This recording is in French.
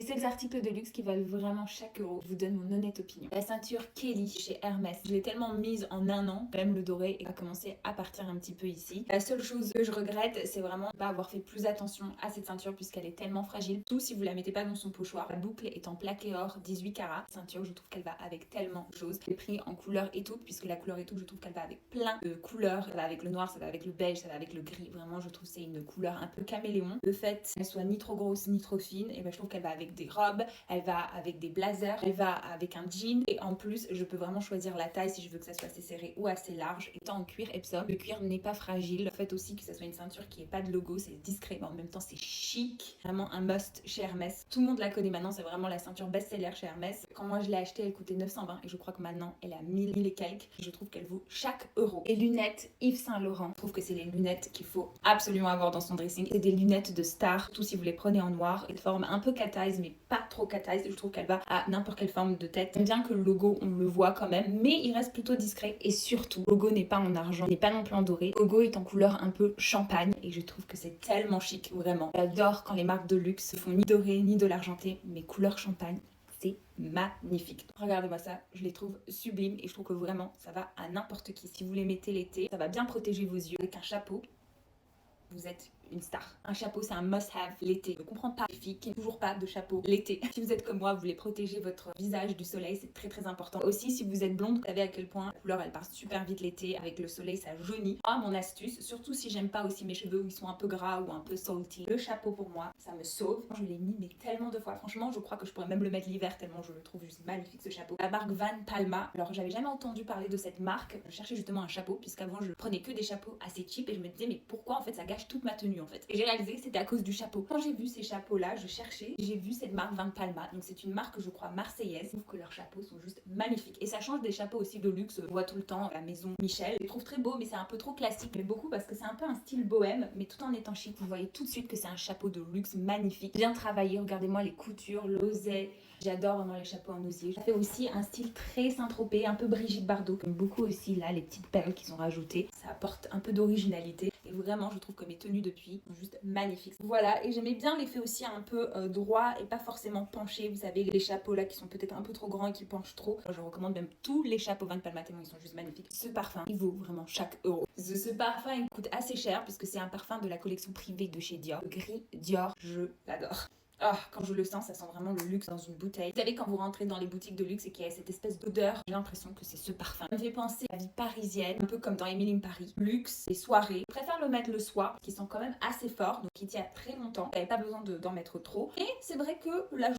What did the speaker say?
seuls articles de luxe qui valent vraiment chaque euro. Je vous donne mon honnête opinion. La ceinture Kelly chez Hermès, je l'ai tellement mise en un an, même le doré a commencé à partir un petit peu ici. La seule chose que je regrette, c'est vraiment pas avoir fait plus attention à cette ceinture puisqu'elle est tellement fragile. Tout si vous la mettez pas dans son pochoir. La boucle est en plaqué or 18 carats. Ceinture, je trouve qu'elle va avec tellement de choses. J'ai pris en couleur étoupe puisque la couleur étoupe, je trouve qu'elle va avec plein de couleurs. Ça va avec le noir, ça va avec le beige, ça va avec le gris. Vraiment, je trouve que c'est une couleur un peu caméléon. Le fait qu'elle soit ni trop grosse ni trop fine, et ben je trouve qu'elle va avec des robes, elle va avec des blazers, elle va avec un jean. Et en plus, je peux vraiment choisir la taille si je veux que ça soit assez serré ou assez large. Étant en cuir Epsom, le cuir n'est pas fragile. Le fait aussi que ça soit une ceinture qui n'ait pas de logo, c'est discret, mais en même temps c'est chic. Vraiment un must chez Hermès. Tout le monde la connaît maintenant, c'est vraiment la ceinture best-seller chez Hermès. Quand moi je l'ai achetée, elle coûtait 920 et je crois que maintenant elle est à 1000 et quelques. Je trouve qu'elle vaut chaque euro. Les lunettes Yves Saint Laurent, je trouve que c'est les lunettes qu'il faut absolument avoir dans son dressing. C'est des lunettes de star, surtout si vous les prenez en noir. Elles forment un peu cat eyes, mais pas trop cat eyes. Je trouve qu'elle va à n'importe quelle forme de tête. J'aime bien que le logo, on le voit quand même, mais il reste plutôt discret. Et surtout, le logo n'est pas en argent, il n'est pas non plus en doré. Le logo est en couleur un peu champagne et je trouve que c'est tellement chic, vraiment. J'adore quand les marques de luxe font ni doré ni de l'argenté, mais couleur champagne. C'est magnifique. Regardez-moi ça, je les trouve sublimes et je trouve que vraiment ça va à n'importe qui. Si vous les mettez l'été, ça va bien protéger vos yeux. Avec un chapeau, vous êtes une star. Un chapeau, c'est un must-have l'été. Je ne comprends pas les filles qui n'ont toujours pas de chapeau l'été. Si vous êtes comme moi, vous voulez protéger votre visage du soleil, c'est très très important. Aussi, si vous êtes blonde, vous savez à quel point la couleur elle part super vite l'été. Avec le soleil, ça jaunit. Moi, mon astuce, surtout si j'aime pas aussi mes cheveux où ils sont un peu gras ou un peu salty, le chapeau pour moi, ça me sauve. Je l'ai mis mais tellement de fois. Franchement, je crois que je pourrais même le mettre l'hiver tellement je le trouve juste magnifique ce chapeau. La marque Van Palma. Alors, j'avais jamais entendu parler de cette marque. Je cherchais justement un chapeau puisqu'avant je prenais que des chapeaux assez cheap et je me disais mais pourquoi en fait ça gâche toute ma tenue en fait. Et j'ai réalisé que c'était à cause du chapeau. Quand j'ai vu ces chapeaux-là, je cherchais, j'ai vu cette marque Van Palma. Donc c'est une marque, je crois, marseillaise. Je trouve que leurs chapeaux sont juste magnifiques. Et ça change des chapeaux aussi de luxe. On voit tout le temps à la maison Michel. Je les trouve très beaux, mais c'est un peu trop classique. Mais beaucoup parce que c'est un peu un style bohème, mais tout en étant chic. Vous voyez tout de suite que c'est un chapeau de luxe magnifique. Bien travaillé. Regardez-moi les coutures, l'oseille. J'adore vraiment les chapeaux en osier. Ça fait aussi un style très Saint-Tropez, un peu Brigitte Bardot. Comme beaucoup aussi là, les petites perles qui sont rajoutées. Ça apporte un peu d'originalité. Et vraiment, je trouve que mes tenues depuis sont juste magnifiques. Voilà, et j'aimais bien l'effet aussi un peu droit et pas forcément penché. Vous savez, les chapeaux là qui sont peut-être un peu trop grands et qui penchent trop. Moi, je recommande même tous les chapeaux Van Palma tellement ils sont juste magnifiques. Ce parfum, il vaut vraiment chaque euro. Ce parfum, il coûte assez cher puisque c'est un parfum de la collection privée de chez Dior. Le gris Dior, je l'adore. Ah, quand je le sens, ça sent vraiment le luxe dans une bouteille. Vous savez, quand vous rentrez dans les boutiques de luxe et qu'il y a cette espèce d'odeur, j'ai l'impression que c'est ce parfum. Ça me fait penser à la vie parisienne, un peu comme dans Emily in Paris. Luxe, les soirées. Je préfère le mettre le soir, qui sont quand même assez forts, donc qui tient très longtemps. Vous n'avez pas besoin d'en mettre trop. Et c'est vrai que la